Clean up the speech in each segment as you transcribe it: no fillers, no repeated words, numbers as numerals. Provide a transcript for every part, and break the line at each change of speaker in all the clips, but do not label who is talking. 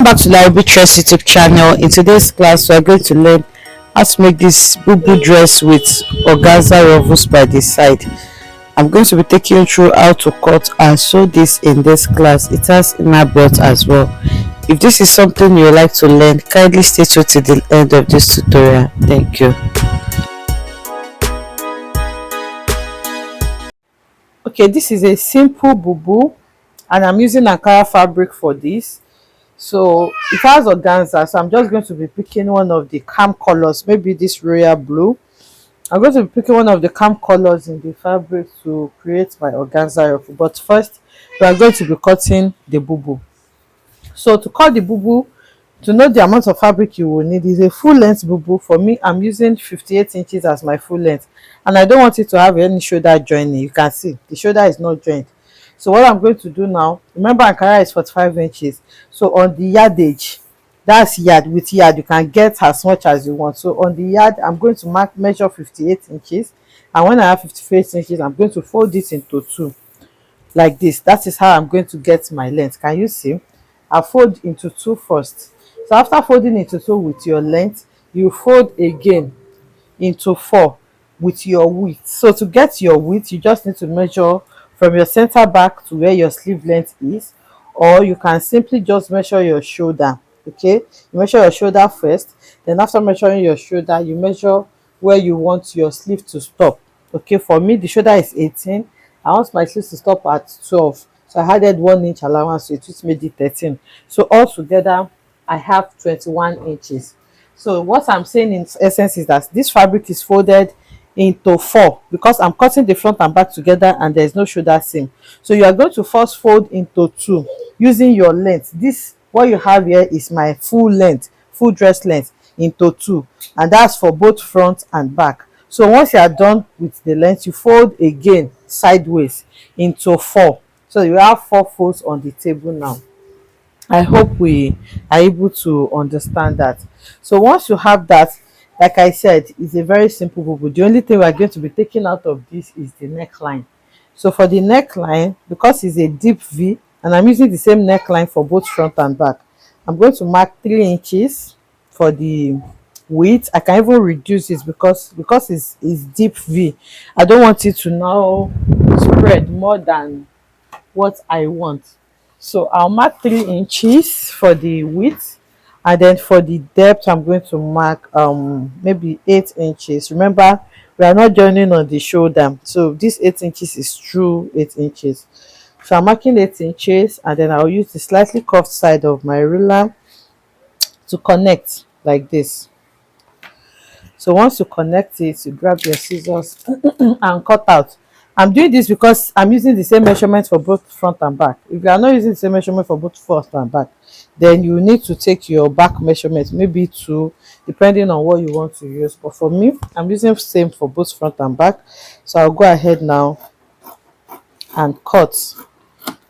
back to Library Trust YouTube channel. In today's class, we are going to learn how to make this bubu dress with organza ruffles by the side. I'm going to be taking you through how to cut and sew this in this class. It has inner belt as well. If this is something you would like to learn, kindly stay tuned to the end of this tutorial. Thank you. Okay, this is a simple bubu and I'm using Ankara fabric for this. So it has organza, so I'm just going to be picking one of the calm colors, maybe this royal blue. I'm going to be picking one of the calm colors in the fabric to create my organza ruffle. But first, we are going to be cutting the bubu. So to cut the bubu, to know the amount of fabric you will need, is a full length bubu. For me, I'm using 58 inches as my full length, and I don't want it to have any shoulder joining. You can see the shoulder is not joined. So what I'm going to do now, remember Ankara is 45 inches. So on the yardage, that's yard, with yard you can get as much as you want. So on the yard, I'm going to measure 58 inches, and when I have 58 inches, I'm going to fold it into two like this. That is how I'm going to get my length. Can you see? I fold into two first. So after folding into two with your length, you fold again into four with your width. So to get your width, you just need to measure from your center back to where your sleeve length is, or you can simply just measure your shoulder. Okay, you measure your shoulder first, then after measuring your shoulder, you measure where you want your sleeve to stop. Okay, for me the shoulder is 18. I want my sleeve to stop at 12, so I added 1 inch allowance, so it made it 13. So altogether I have 21 inches. So what I'm saying in essence is that this fabric is folded into four because I'm cutting the front and back together and there is no shoulder seam. So you are going to first fold into two using your length. This, what you have here, is my full length, full dress length into two, and that's for both front and back. So once you are done with the length, you fold again sideways into four. So you have four folds on the table now. I hope we are able to understand that. So once you have that, like I said, it's a very simple bubu. The only thing we are going to be taking out of this is the neckline. So for the neckline, because it's a deep V and I'm using the same neckline for both front and back, I'm going to mark 3 inches for the width. I can even reduce it because it's deep V. I don't want it to now spread more than what I want. So I'll mark 3 inches for the width, and then for the depth I'm going to mark maybe 8 inches. Remember, we are not joining on the shoulder, so this 8 inches is true 8 inches. So I'm marking 8 inches, and then I'll use the slightly curved side of my ruler to connect like this. So once you connect it, you grab your scissors and cut out. I'm doing this because I'm using the same measurement for both front and back. If you are not using the same measurement for both front and back, then you need to take your back measurement, maybe two, depending on what you want to use. But for me, I'm using the same for both front and back. So I'll go ahead now and cut.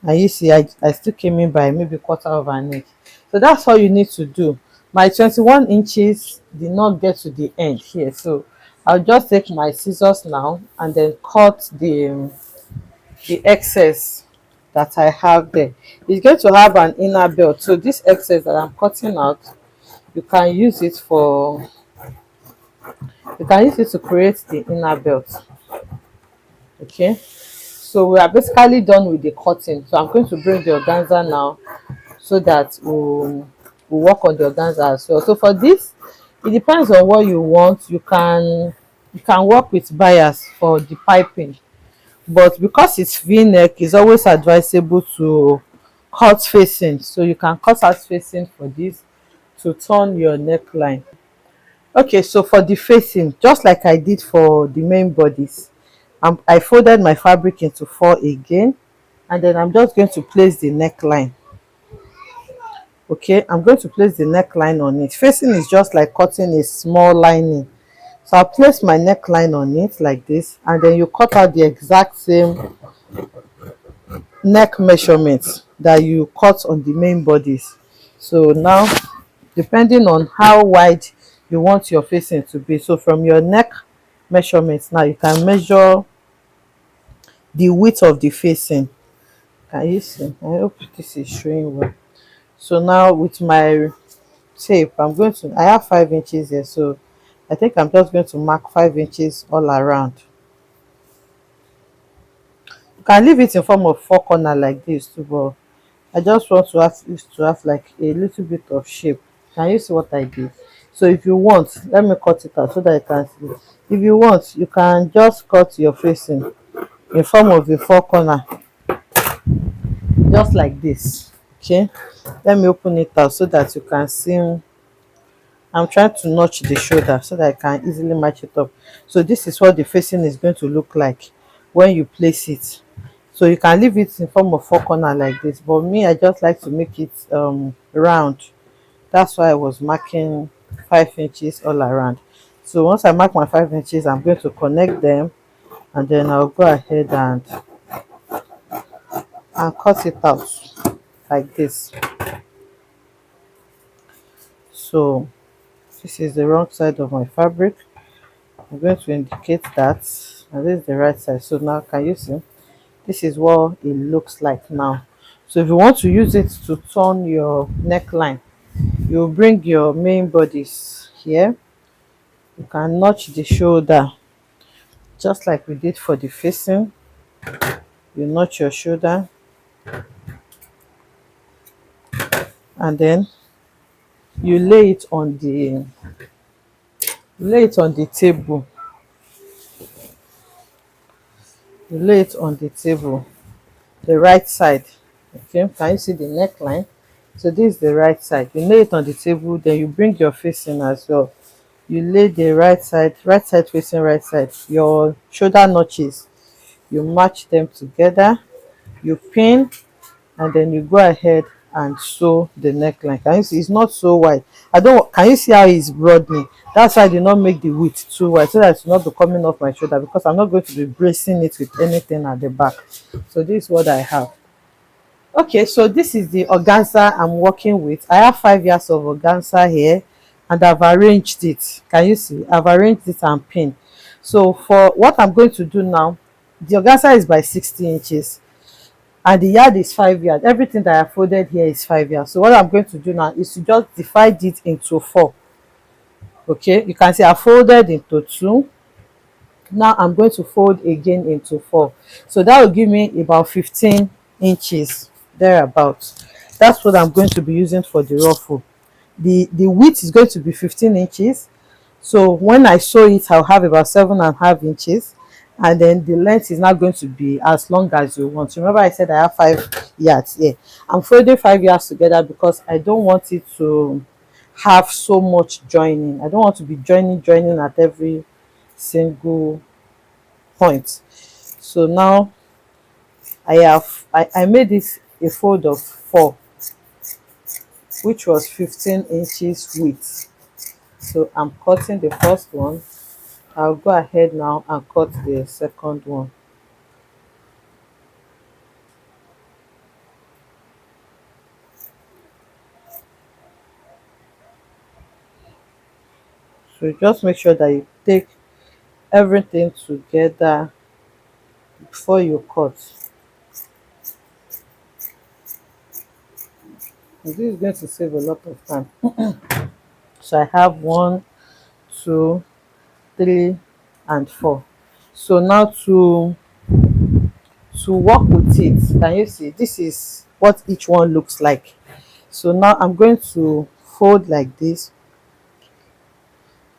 And you see, I still came in by maybe 1/4 of an inch. So that's all you need to do. My 21 inches did not get to the end here, so I'll just take my scissors now and then cut the excess that I have there. It's going to have an inner belt, so this excess that I'm cutting out, you can use it to create the inner belt. Okay, so we are basically done with the cutting. So I'm going to bring the organza now so that we'll work on the organza as well. So for this, it depends on what you want. You can work with bias for the piping, but because it's v-neck, it's always advisable to cut facing. So you can cut out facing for this to turn your neckline. Okay, so for the facing, just like I did for the main bodies, I folded my fabric into four again, and then I'm just going to place the neckline. Okay, I'm going to place the neckline on it. Facing is just like cutting a small lining. So I'll place my neckline on it like this, and then you cut out the exact same neck measurements that you cut on the main bodies. So now, depending on how wide you want your facing to be, so from your neck measurements now, you can measure the width of the facing. Can you see? I hope this is showing well. So now with my tape, I'm going to, I have 5 inches here, so I think I'm just going to mark 5 inches all around. You can leave it in form of four corner like this too, but I just want to have it to have like a little bit of shape. Can you see what I did? So if you want, let me cut it out so that you can see. If you want, you can just cut your facing in form of a four corner, just like this. Okay, let me open it out so that you can see. I'm trying to notch the shoulder so that I can easily match it up. So this is what the facing is going to look like when you place it. So you can leave it in form of four corner like this, but me, I just like to make it round. That's why I was marking 5 inches all around. So once I mark my 5 inches, I'm going to connect them, and then I'll go ahead and cut it out like this. So this is the wrong side of my fabric. I'm going to indicate that, and this is the right side. So now can you see? This is what it looks like now. So if you want to use it to turn your neckline, you bring your main bodies here. You can notch the shoulder just like we did for the facing. You notch your shoulder, and then you lay it on the table. You lay it on the table, the right side. Okay, can you see the neckline? So this is the right side. You lay it on the table, then you bring your facing as well. You lay the right side facing right side. Your shoulder notches, you match them together, you pin, and then you go ahead and sew the neckline. Can you see it's not so wide? I don't, can you see how it's broadening? That's why I did not make the width too wide, so that it's not be coming off my shoulder, because I'm not going to be bracing it with anything at the back. So this is what I have. Okay, so this is the organza I'm working with. I have 5 yards of organza here, and I've arranged it. Can you see? I've arranged it and pinned. So for what I'm going to do now, the organza is by 60 inches and the yard is 5 yards. Everything that I folded here is 5 yards. So what I'm going to do now is to just divide it into four. Okay, you can see I folded into two. Now I'm going to fold again into four. So that will give me about 15 inches thereabouts. That's what I'm going to be using for the ruffle. The width is going to be 15 inches. So when I sew it, I'll have about 7.5 inches, and then the length is not going to be as long as you want. Remember I said I have 5 yards here. I'm folding 5 yards together because I don't want it to have so much joining. I don't want to be joining at every single point. So now I made this a fold of four, which was 15 inches width. So I'm cutting the first one. I'll go ahead now and cut the second one. So just make sure that you take everything together before you cut. And this is going to save a lot of time. So I have 1, 2, 3, and 4. So now to work with it, can you see? This is what each one looks like. So now I'm going to fold like this.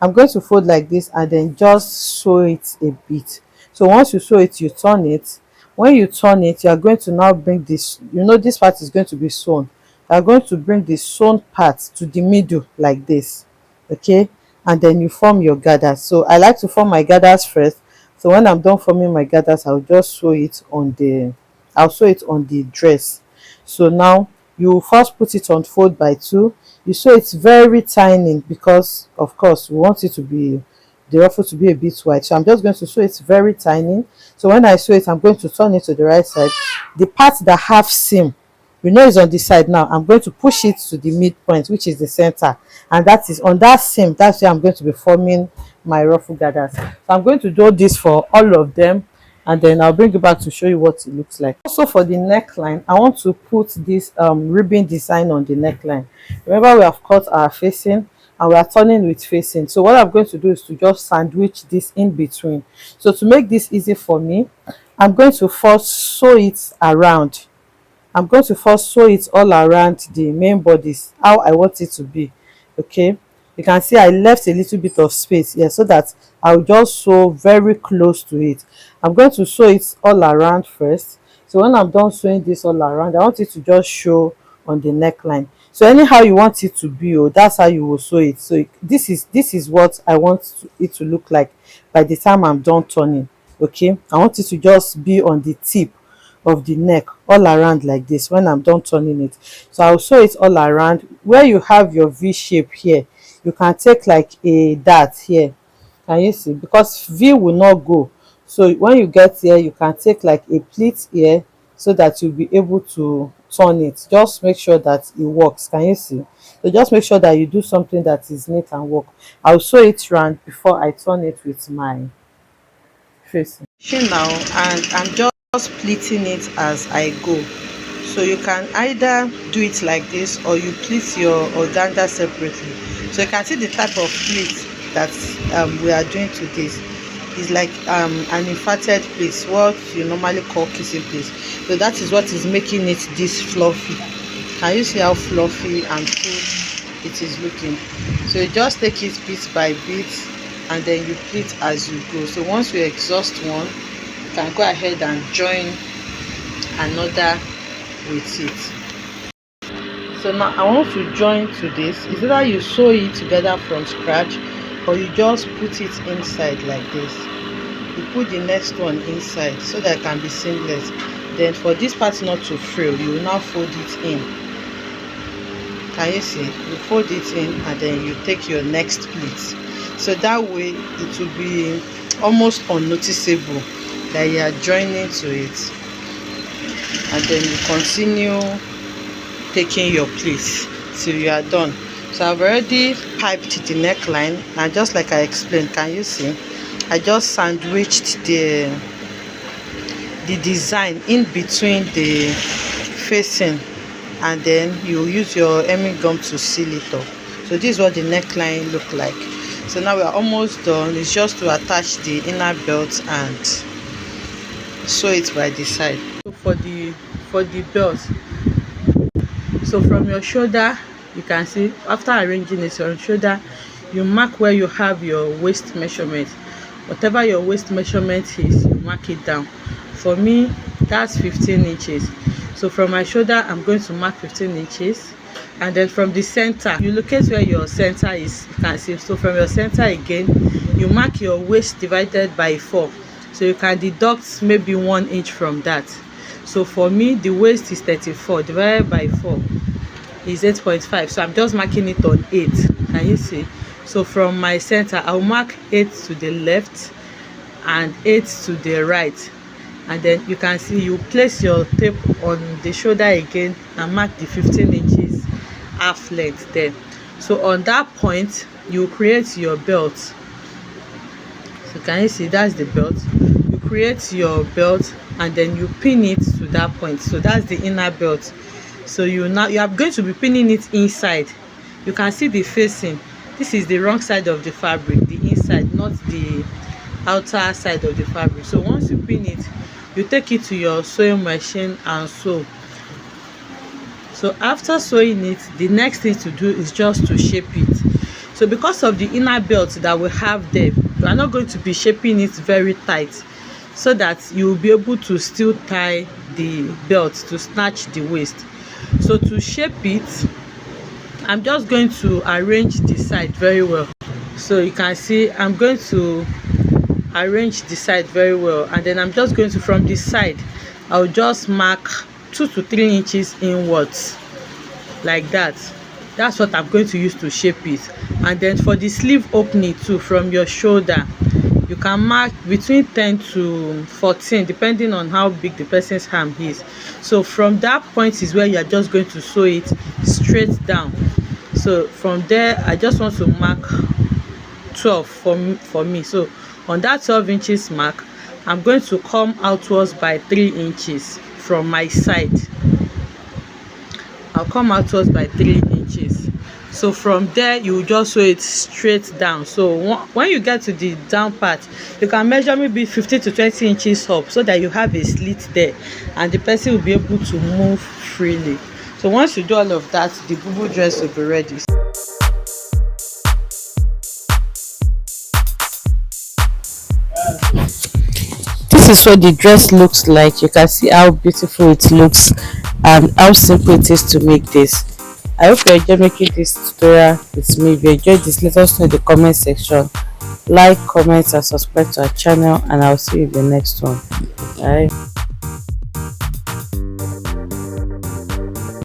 I'm going to fold like this and then just sew it a bit. So once you sew it, you turn it. When you turn it, you are going to now bring this, you know, this part is going to be sewn. You are going to bring the sewn part to the middle like this. Okay, and then you form your gathers. So I like to form my gathers first. So when I'm done forming my gathers, I'll just sew it on the, I'll sew it on the dress. So now you first put it on fold by two. You sew it very tiny because of course we want it to be, the ruffle to be a bit wide. So I'm just going to sew it very tiny. So when I sew it, I'm going to turn it to the right side. The part that have seam, you know, is on this side. Now I'm going to push it to the midpoint, which is the center, and that is on that seam. That's where I'm going to be forming my ruffle gathers. So I'm going to do this for all of them. and then I'll bring it back to show you what it looks like. Also for the neckline, I want to put this ribbon design on the neckline. Remember, we have cut our facing and we are turning with facing. So what I'm going to do is to just sandwich this in between. So to make this easy for me, I'm going to first sew it around. I'm going to first sew it all around the main bodies how I want it to be. Okay, you can see I left a little bit of space here so that I'll just sew very close to it. I'm going to sew it all around first. So when I'm done sewing this all around, I want it to just show on the neckline. So anyhow you want it to be, oh, that's how you will sew it. So this is what I want it to look like by the time I'm done turning. Okay, I want it to just be on the tip of the neck all around like this when I'm done turning it. So I'll sew it all around. Where you have your V shape here, you can take like a dart here. Can you see? Because V will not go. So when you get here, you can take like a pleat here so that you'll be able to turn it. Just make sure that it works. Can you see? So just make sure that you do something that is neat and work. I'll sew it round before I turn it with my facing now, and I'm just pleating it as I go. So you can either do it like this or you pleat your organza separately. So you can see the type of pleat that we are doing to this is like an inverted pleat, what you normally call kissing pleat. So that is what is making it this fluffy. Can you see how fluffy and full it is looking? So you just take it bit by bit and then you pleat as you go. So once you exhaust one, you can go ahead and join another with it. So now I want to join to this. Is either you sew it together from scratch or you just put it inside like this. You put the next one inside so that it can be seamless. Then for this part not to frill, you will now fold it in. Can you see? You fold it in and then you take your next pleat. So that way it will be almost unnoticeable that you are joining to it. And then you continue taking your pleats till you are done. So I've already piped the neckline, and just like I explained, can you see, I just sandwiched the design in between the facing, and then you use your hemming gum to seal it up. So this is what the neckline look like. So now we are almost done. It's just to attach the inner belt and sew it by the side. So for the belt, so from your shoulder, you can see after arranging it on shoulder, you mark where you have your waist measurement. Whatever your waist measurement is, you mark it down. For me, that's 15 inches. So from my shoulder, I'm going to mark 15 inches. And then from the center, you locate where your center is. You can see. So from your center again, you mark your waist divided by 4. So you can deduct maybe 1 inch from that. So for me, the waist is 34 divided by 4 is 8.5. So I'm just marking it on 8. Can you see? So from my center, I'll mark 8 to the left and 8 to the right. And then you can see you place your tape on the shoulder again and mark the 15 inches half length there. So on that point, you create your belt. So can you see, that's the belt. You create your belt and then you pin it to that point. So that's the inner belt. So you are going to be pinning it inside. You can see the facing. This is the wrong side of the fabric, the inside, not the outer side of the fabric. So once you pin it, you take it to your sewing machine and sew. So after sewing it, the next thing to do is just to shape it. So because of the inner belt that we have there, we are not going to be shaping it very tight so that you will be able to still tie the belt to snatch the waist. So to shape it, I'm just going to arrange the side very well. So you can see I'm going to arrange the side very well, and then I'm just going to, from this side, I'll just mark 2 to 3 inches inwards like that. That's what I'm going to use to shape it. And then for the sleeve opening too, from your shoulder, you can mark between 10 to 14 depending on how big the person's arm is. So from that point is where you are just going to sew it straight down. So from there, I just want to mark 12 for me. So on that 12 inches mark, I'm going to come outwards by 3 inches from my side. I'll come outwards by 3 inches. So from there you will just sew it straight down. So when you get to the down part, you can measure maybe 15 to 20 inches up, so that you have a slit there and the person will be able to move freely. So once you do all of that, the bubu dress will be ready. This is what the dress looks like. You can see how beautiful it looks and how simple it is to make this. I hope you enjoyed making this tutorial with me. If you enjoyed this, let us know in the comment section. Like, comment and subscribe to our channel, and I'll see you in the next one. Bye.